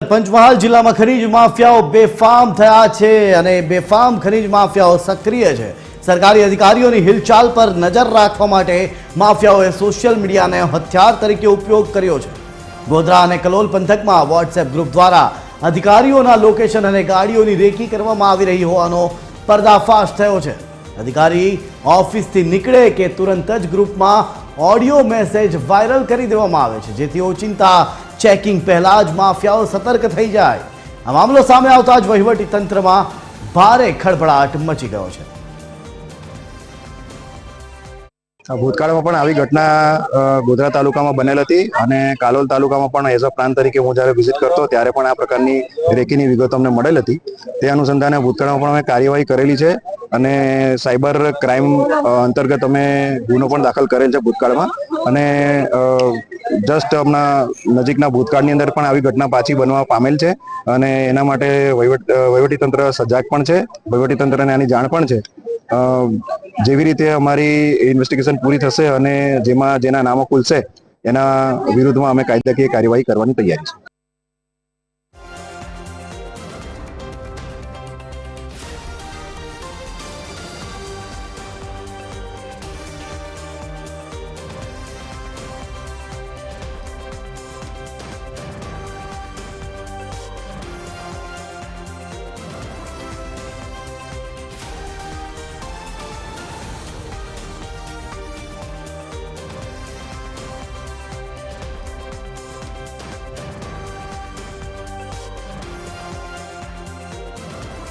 પંચમહાલ જિલ્લામાં ખનીજ માફિયાઓ બેફામ થયા છે અને બેફામ ખનીજ માફિયાઓ સક્રિય છે। સરકારી અધિકારીઓની હિલચાલ પર નજર રાખવા માટે માફિયાઓએ સોશિયલ મીડિયાને હથિયાર તરીકે ઉપયોગ કર્યો છે। ગોધરા અને કલોલ પંથકમાં વોટ્સએપ ગ્રુપ દ્વારા અધિકારીઓના લોકેશન અને ગાડીઓની રેકી કરવામાં આવી રહી હોવાનો પર્દાફાશ થયો છે। અધિકારી ઓફિસથી નીકળે કે તુરંત જ ગ્રુપમાં ઓડિયો મેસેજ વાયરલ કરી દેવામાં આવે છે, જેથી ઓચિંતા ચેકિંગ પહેલા જ માફિયાઓ સતર્ક થઈ જાય। આ મામલો સામે આવતા જ વહીવટી તંત્રમાં ભારે ખળભળાટ મચી ગયો છે। ભૂતકાળમાં પણ આવી ઘટના ગોધરા તાલુકામાં બનેલ હતી અને કાલોલ તાલુકામાં પણ એઝ અ પ્લાન તરીકે હું જ્યારે વિઝિટ કરતો ત્યારે પણ આ પ્રકારની રેકીની વિગતો અમને મળેલ હતી। તે અનુસંધાને ભૂતકાળમાં પણ અમે કાર્યવાહી કરેલી છે અને સાયબર ક્રાઇમ અંતર્ગત અમે ગુનો પણ દાખલ કરેલ છે ભૂતકાળમાં। અને જસ્ટ હમણાં નજીકના ભૂતકાળની અંદર પણ આવી ઘટના પાછી બનવા પામેલ છે અને એના માટે વહીવટીતંત્ર સજાગ પણ છે, વહીવટીતંત્રને આની જાણ પણ છે। જેવી રીતે અમારી ઇન્વેસ્ટિગેશન પૂરી થશે અને જેના નામો ખુલશે એના વિરુદ્ધમાં અમે કાયદાકીય કાર્યવાહી કરવાની તૈયારી છે।